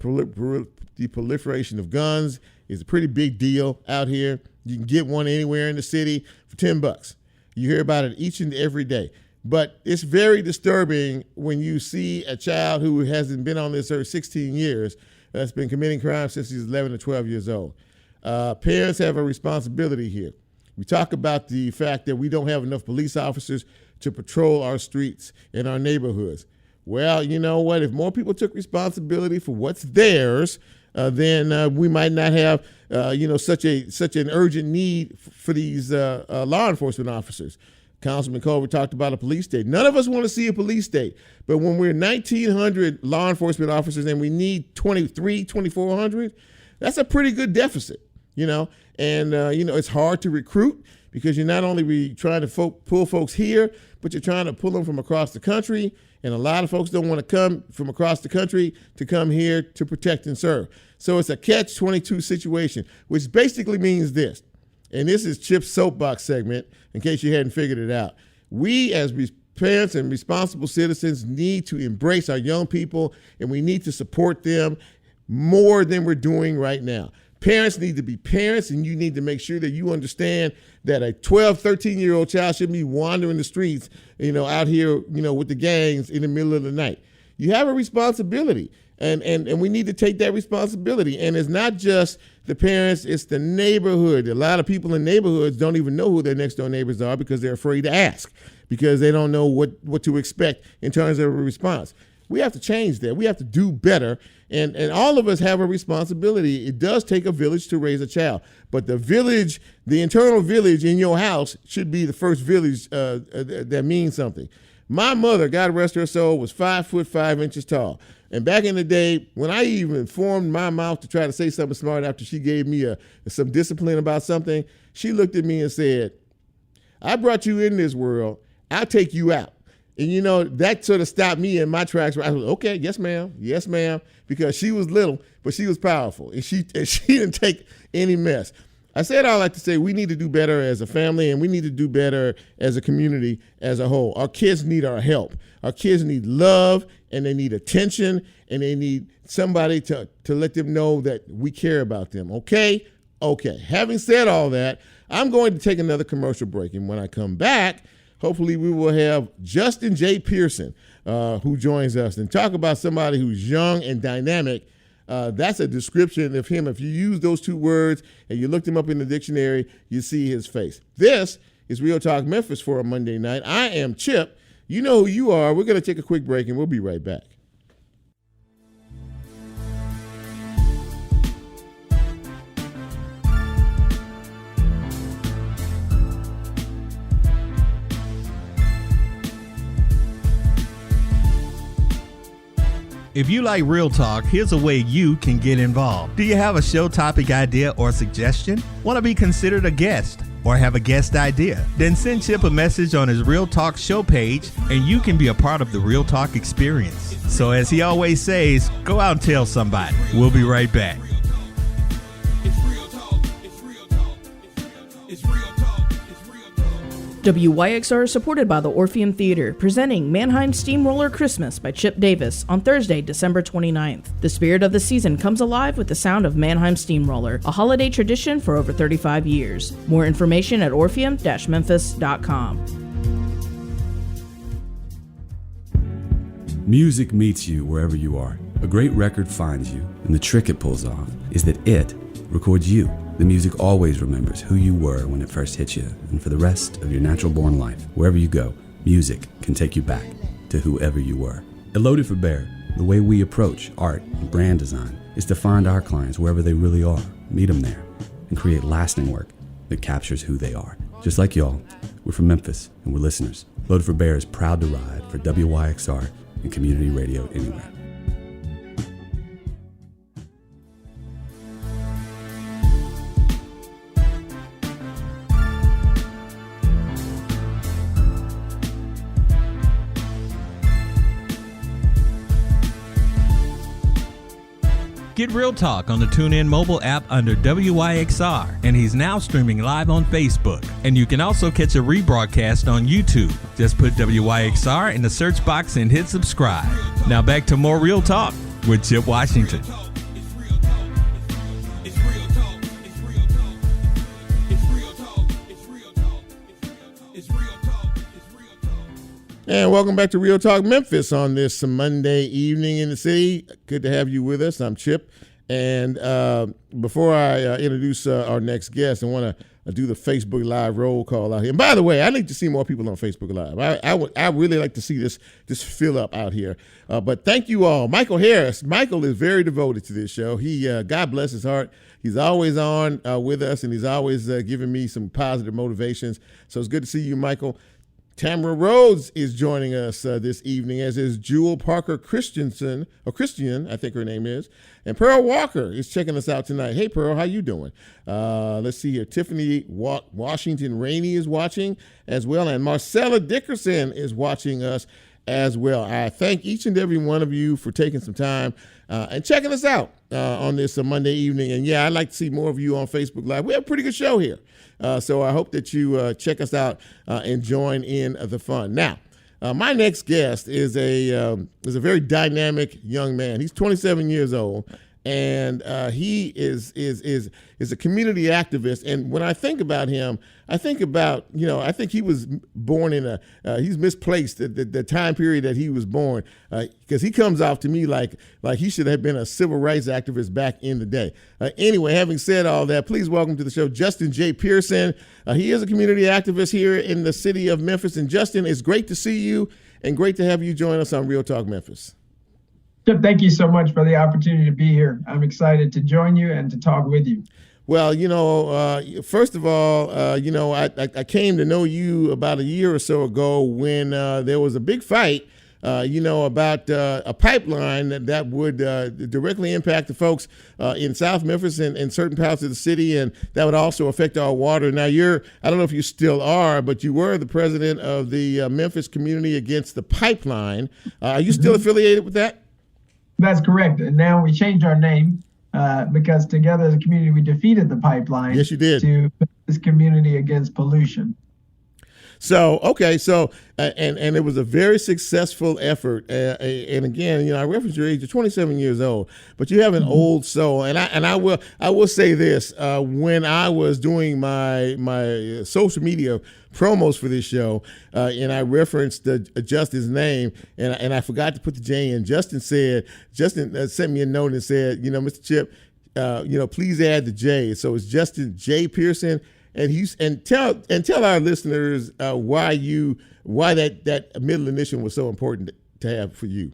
Speaker 1: proliferation of guns is a pretty big deal out here. You can get one anywhere in the city for $10. You hear about it each and every day. But it's very disturbing when you see a child who hasn't been on this earth 16 years that's been committing crimes since he's 11 or 12 years old. Parents have a responsibility here. We talk about the fact that we don't have enough police officers to patrol our streets and our neighborhoods. Well, you know what? If more people took responsibility for what's theirs, then we might not have, such an urgent need for these law enforcement officers. Councilman Colvett talked about a police state. None of us want to see a police state, but when we're 1,900 law enforcement officers and we need 2,400, that's a pretty good deficit, And it's hard to recruit because you're not only trying to pull folks here, but you're trying to pull them from across the country. And a lot of folks don't want to come from across the country to come here to protect and serve. So it's a catch-22 situation, which basically means this, and this is Chip's soapbox segment, in case you hadn't figured it out. We, as parents and responsible citizens, need to embrace our young people, and we need to support them more than we're doing right now. Parents need to be parents, and you need to make sure that you understand that a 12, 13-year-old child shouldn't be wandering the streets, out here, with the gangs in the middle of the night. You have a responsibility, and we need to take that responsibility. And it's not just the parents, it's the neighborhood. A lot of people in neighborhoods don't even know who their next door neighbors are because they're afraid to ask, because they don't know what to expect in terms of a response. We have to change that. We have to do better. And all of us have a responsibility. It does take a village to raise a child. But the village, the internal village in your house should be the first village that means something. My mother, God rest her soul, was 5'5" tall. And back in the day, when I even formed my mouth to try to say something smart after she gave me some discipline about something, she looked at me and said, I brought you in this world. I'll take you out. And, that sort of stopped me in my tracks. I was okay, yes, ma'am, because she was little, but she was powerful, and she didn't take any mess. I said all that to say we need to do better as a family, and we need to do better as a community as a whole. Our kids need our help. Our kids need love, and they need attention, and they need somebody to let them know that we care about them, okay? Okay. Having said all that, I'm going to take another commercial break, and when I come back, hopefully we will have Justin J.Pearson, who joins us, and talk about somebody who's young and dynamic. That's a description of him. If you use those two words and you looked him up in the dictionary, you see his face. This is Real Talk Memphis for a Monday night. I am Chip. You know who you are. We're going to take a quick break, and we'll be right back.
Speaker 3: If you like Real Talk, here's a way you can get involved. Do you have a show topic idea or suggestion? Want to be considered a guest or have a guest idea? Then send Chip a message on his Real Talk show page, and you can be a part of the Real Talk experience. So as he always says, go out and tell somebody. We'll be right back.
Speaker 4: WYXR is supported by the Orpheum Theater, presenting Mannheim Steamroller Christmas by Chip Davis on Thursday, December 29th. The spirit of the season comes alive with the sound of Mannheim Steamroller, a holiday tradition for over 35 years. More information at orpheum-memphis.com.
Speaker 9: Music meets you wherever you are. A great record finds you, and the trick it pulls off is that it records you. The music always remembers who you were when it first hit you, and for the rest of your natural-born life, wherever you go, music can take you back to whoever you were. At Loaded for Bear, the way we approach art and brand design is to find our clients wherever they really are, meet them there, and create lasting work that captures who they are. Just like y'all, we're from Memphis, and we're listeners. Loaded for Bear is proud to ride for WYXR and community radio anywhere.
Speaker 3: Get Real Talk on the TuneIn mobile app under WYXR, and he's now streaming live on Facebook. And you can also catch a rebroadcast on YouTube. Just put WYXR in the search box and hit subscribe. Now back to more Real Talk with Chip Washington.
Speaker 1: And welcome back to Real Talk Memphis on this Monday evening in the city. Good to have you with us. I'm Chip. And before I introduce our next guest, I want to do the Facebook Live roll call out here. And by the way, I need to see more people on Facebook Live. I really like to see this fill up out here. But thank you all. Michael Harris. Michael is very devoted to this show. He, God bless his heart, he's always on with us, and he's always giving me some positive motivations. So it's good to see you, Michael. Tamara Rhodes is joining us this evening, as is Jewel Parker Christian, I think her name is. And Pearl Walker is checking us out tonight. Hey, Pearl, how you doing? Let's see here. Tiffany Washington Rainey is watching as well. And Marcella Dickerson is watching us as well. I thank each and every one of you for taking some time and checking us out on this Monday evening. And yeah, I'd like to see more of you on Facebook Live. We have a pretty good show here. So I hope that you check us out and join in the fun. Now, my next guest is a very dynamic young man. He's 27 years old. And he is a community activist. And when I think about him, I think about, I think he was born in he's misplaced the time period that he was born, because he comes off to me like he should have been a civil rights activist back in the day. Anyway, having said all that, please welcome to the show Justin J.Pearson. He is a community activist here in the city of Memphis. And Justin, it's great to see you and great to have you join us on Real Talk Memphis.
Speaker 10: Thank you so much for the opportunity to be here. I'm excited to join you and to talk with you.
Speaker 1: Well, first of all, I came to know you about a year or so ago when there was a big fight, about a pipeline that would directly impact the folks in South Memphis and certain parts of the city, and that would also affect our water. Now, I don't know if you still are, but you were the president of the Memphis Community Against the Pipeline. Are you still affiliated with that?
Speaker 10: That's correct. And now we changed our name because together as a community, we defeated the pipeline.
Speaker 1: Yes, you did.
Speaker 10: To this Community Against Pollution.
Speaker 1: So, okay. So, and it was a very successful effort. And again, I reference your age, you're 27 years old, but you have an old soul. And I will say this, when I was doing my social media promos for this show, and I referenced Justin's name, and I forgot to put the J in. Justin sent me a note and said, Mr. Chip, please add the J. So it's Justin J.Pearson. And tell our listeners why that middle initial was so important to have for you.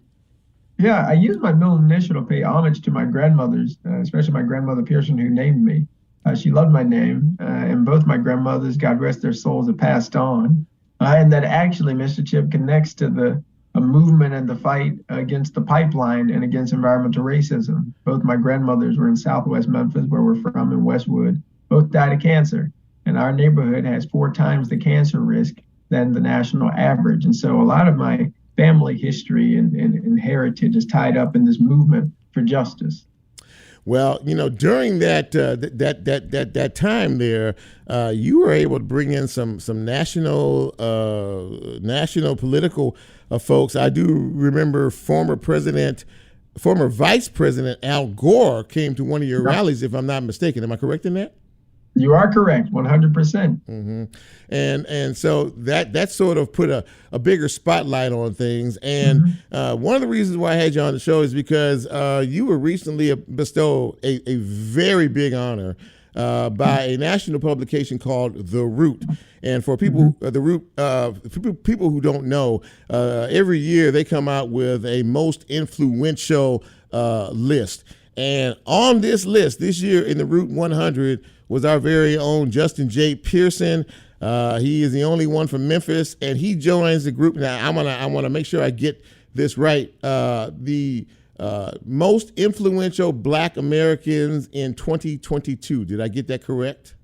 Speaker 10: Yeah, I used my middle initial to pay homage to my grandmothers, especially my grandmother Pearson, who named me. She loved my name, and both my grandmothers, God rest their souls, have passed on. And that actually, Mr. Chip, connects to a movement and the fight against the pipeline and against environmental racism. Both my grandmothers were in Southwest Memphis, where we're from, in Westwood. Both died of cancer. And our neighborhood has 4 times the cancer risk than the national average. And so a lot of my family history and heritage is tied up in this movement for justice.
Speaker 1: Well, during that time there, you were able to bring in some national political folks. I do remember former Vice President Al Gore came to one of your rallies, if I'm not mistaken. Am I correct in that?
Speaker 10: You are correct, 100%.
Speaker 1: Mm-hmm. And so that sort of put a bigger spotlight on things. And one of the reasons why I had you on the show is because you were recently bestowed a very big honor by a national publication called The Root. And for people, The Root, for people who don't know, every year they come out with a most influential list. And on this list this year in the Root 100 was our very own Justin J.Pearson. He is the only one from Memphis, and he joins the group. Now, I want to make sure I get this right. The most influential Black Americans in 2022. Did I get that correct?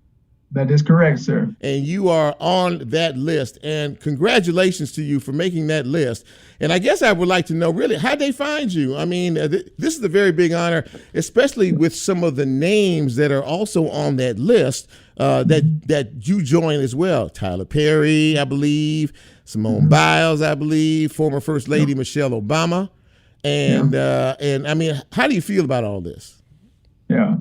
Speaker 10: That is correct, sir.
Speaker 1: And you are on that list. And congratulations to you for making that list. And I guess I would like to know, really, how'd they find you? I mean, this is a very big honor, especially with some of the names that are also on that list that you join as well. Tyler Perry, I believe, Simone Biles, I believe, former First Lady Michelle Obama. And I mean, how do you feel about all this?
Speaker 10: Yeah,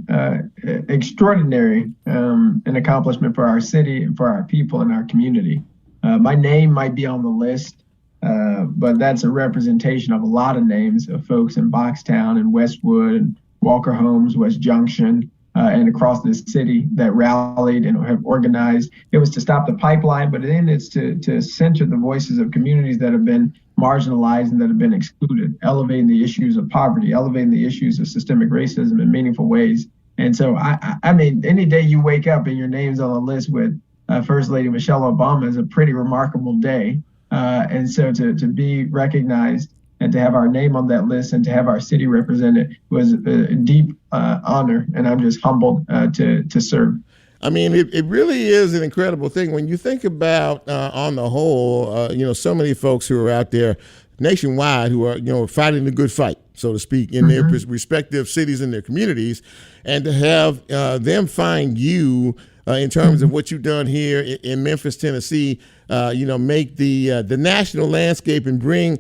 Speaker 10: extraordinary, an accomplishment for our city and for our people and our community. My name might be on the list, but that's a representation of a lot of names of folks in Boxtown and Westwood and Walker Homes, West Junction, and across the city that rallied and have organized. It was to stop the pipeline, but then it's to center the voices of communities that have been marginalized and that have been excluded, elevating the issues of poverty, elevating the issues of systemic racism in meaningful ways. And so, I mean, any day you wake up and your name's on a list with First Lady Michelle Obama is a pretty remarkable day. And so to be recognized and to have our name on that list and to have our city represented was a deep honor. And I'm just humbled to serve.
Speaker 1: I mean, it really is an incredible thing when you think about, on the whole, so many folks who are out there nationwide who are, fighting the good fight, so to speak, in their respective cities and their communities, and to have them find you in terms of what you've done here in Memphis, Tennessee, make the national landscape and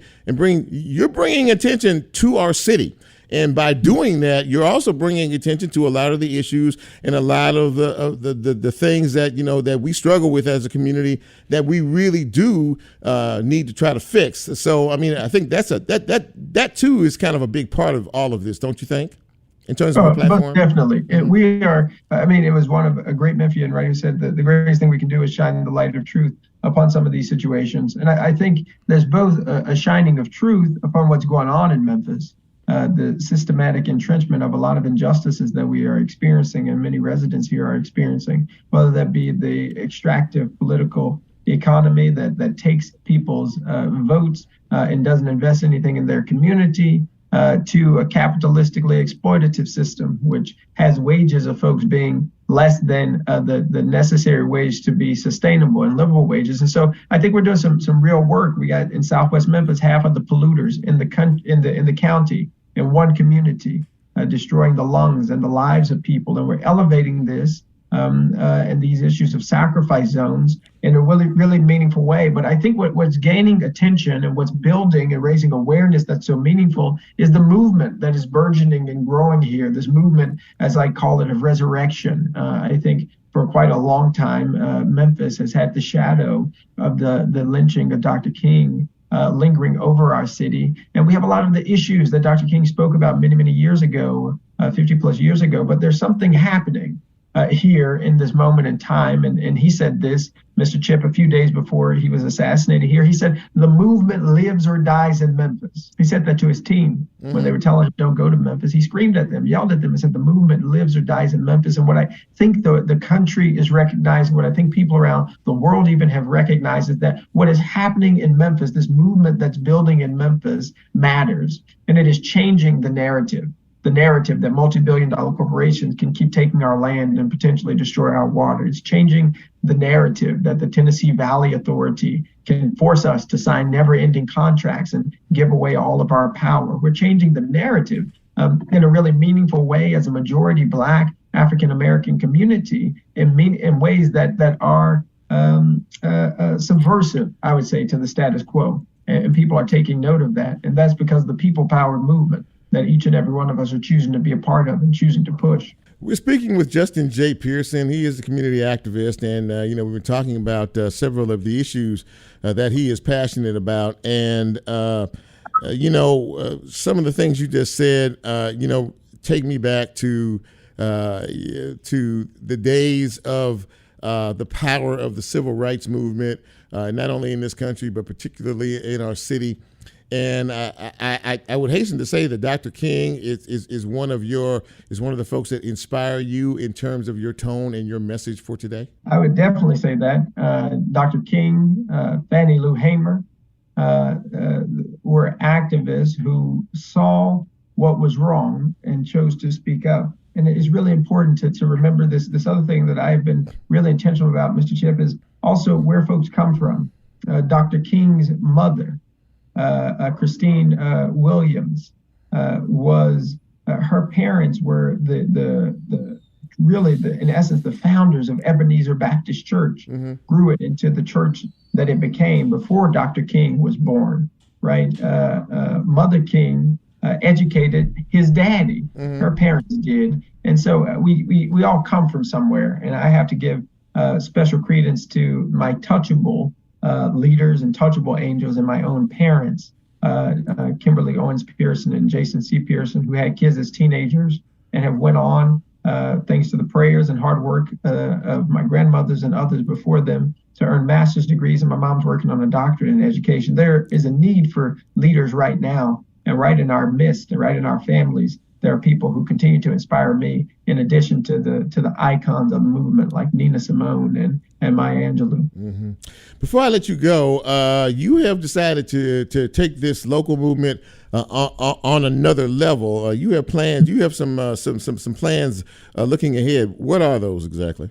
Speaker 1: you're bringing attention to our city. And by doing that, you're also bringing attention to a lot of the issues and a lot of the things that that we struggle with as a community that we really do need to try to fix. So, I mean, I think that too is kind of a big part of all of this, don't you think? In terms of our platform,
Speaker 10: definitely, we are. I mean, it was one of a great Memphian, right, who said that the greatest thing we can do is shine the light of truth upon some of these situations. And I think there's both a shining of truth upon what's going on in Memphis. The systematic entrenchment of a lot of injustices that we are experiencing and many residents here are experiencing, whether that be the extractive political economy that takes people's votes and doesn't invest anything in their community, to a capitalistically exploitative system, which has wages of folks being less than the necessary wage to be sustainable and livable wages. And so I think we're doing some real work. We got in Southwest Memphis, half of the polluters in the county in one community, destroying the lungs and the lives of people. And we're elevating this and these issues of sacrifice zones in a really, really meaningful way. But I think what's gaining attention and what's building and raising awareness that's so meaningful is the movement that is burgeoning and growing here. This movement, as I call it, of resurrection. I think for quite a long time, Memphis has had the shadow of the lynching of Dr. King lingering over our city. And we have a lot of the issues that Dr. King spoke about many, many years ago, 50 plus years ago, but there's something happening here in this moment in time. And he said this, Mr. Chip, a few days before he was assassinated here, he said, the movement lives or dies in Memphis. He said that to his team when they were telling him, don't go to Memphis. He screamed at them, yelled at them and said, the movement lives or dies in Memphis. And what I think the country is recognizing, what I think people around the world even have recognized, is that what is happening in Memphis, this movement that's building in Memphis, matters. And it is changing the narrative. The narrative that multi-billion-dollar corporations can keep taking our land and potentially destroy our water. It's changing the narrative that the Tennessee Valley Authority can force us to sign never-ending contracts and give away all of our power. We're changing the narrative in a really meaningful way as a majority Black African-American community in ways that are subversive, I would say, to the status quo. And people are taking note of that. And that's because of the people-powered movement that each and every one of us are choosing to be a part of and choosing to push.
Speaker 1: We're speaking with Justin J.Pearson. He is a community activist, and we've been talking about several of the issues that he is passionate about. And some of the things you just said, take me back to the days of the power of the civil rights movement, not only in this country but particularly in our city. And I would hasten to say that Dr. King is one of the folks that inspire you in terms of your tone and your message for today.
Speaker 10: I would definitely say that Dr. King, Fannie Lou Hamer were activists who saw what was wrong and chose to speak up. And it is really important to remember this other thing that I've been really intentional about, Mr. Chip, is also where folks come from. Dr. King's mother, Christine Williams, was her parents were in essence the founders of Ebenezer Baptist Church, grew it into the church that it became before Dr. King was born, right? Mother King educated his daddy, her parents did. And so we all come from somewhere, and I have to give special credence to my touchable leaders and touchable angels and my own parents, Kimberly Owens Pearson and Jason C. Pearson, who had kids as teenagers and have went on, thanks to the prayers and hard work of my grandmothers and others before them, to earn master's degrees. And my mom's working on a doctorate in education. There is a need for leaders right now, and right in our midst and right in our families. There are people who continue to inspire me, in addition to the icons of the movement like Nina Simone and Maya Angelou.
Speaker 1: Mm-hmm. Before I let you go, you have decided to take this local movement on another level. You have plans. You have some plans looking ahead. What are those exactly?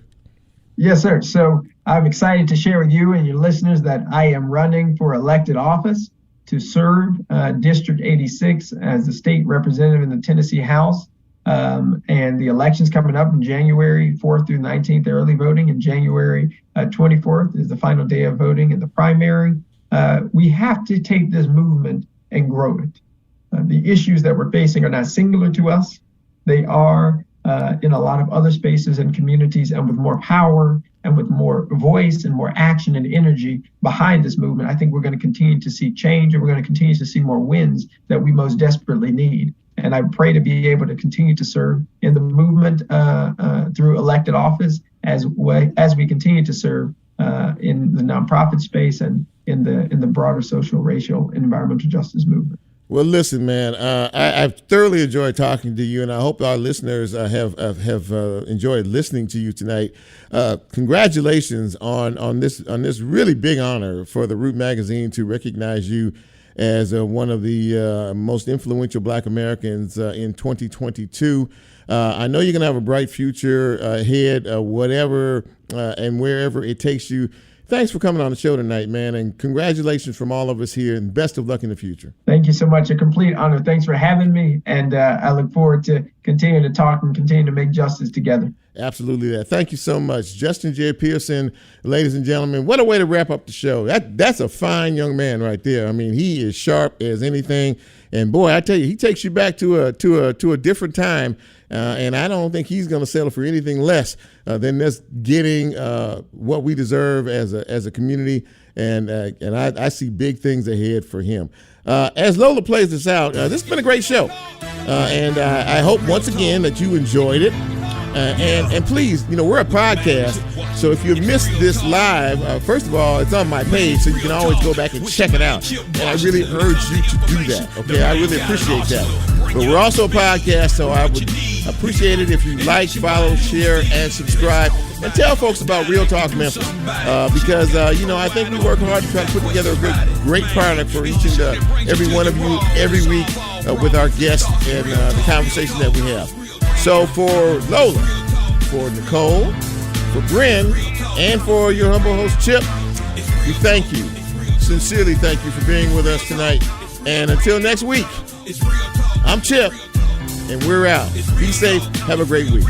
Speaker 10: Yes, sir. So I'm excited to share with you and your listeners that I am running for elected office to serve District 86 as the state representative in the Tennessee House. And the election's coming up in January 4th through 19th, early voting, and January 24th is the final day of voting in the primary. We have to take this movement and grow it. The issues that we're facing are not singular to us. They are in a lot of other spaces and communities, and with more power and with more voice and more action and energy behind this movement, I think we're going to continue to see change, and we're going to continue to see more wins that we most desperately need. And I pray to be able to continue to serve in the movement through elected office as we continue to serve in the nonprofit space and in the broader social, racial, and environmental justice movement.
Speaker 1: Well, listen, man, I've thoroughly enjoyed talking to you, and I hope our listeners have enjoyed listening to you tonight. Congratulations on this really big honor for the Root Magazine to recognize you as one of the most influential Black Americans in 2022. I know you're going to have a bright future ahead, whatever and wherever it takes you. Thanks for coming on the show tonight, man, and congratulations from all of us here, and best of luck in the future.
Speaker 10: Thank you so much. A complete honor. Thanks for having me, and I look forward to continuing to talk and continue to make justice together.
Speaker 1: Absolutely that. Thank you so much. Justin J.Pearson, ladies and gentlemen, what a way to wrap up the show. That's a fine young man right there. I mean, he is sharp as anything. And boy, I tell you, he takes you back to a different time. And I don't think he's going to settle for anything less than just getting what we deserve as a community. And I see big things ahead for him. As Lola plays this out, this has been a great show. And I hope once again that you enjoyed it. And please, we're a podcast, so if you missed this live, first of all, it's on my page, so you can always go back and check it out. And I really urge you to do that, okay? I really appreciate that. But we're also a podcast, so I would appreciate it if you like, follow, share, and subscribe. And tell folks about Real Talk Memphis, because, I think we work hard to try to put together a great product for each and every one of you every week with our guests and the conversation that we have. So for Lola, for Nicole, for Bryn, and for your humble host, Chip, we thank you. Sincerely thank you for being with us tonight. And until next week, I'm Chip, and we're out. Be safe. Have a great week.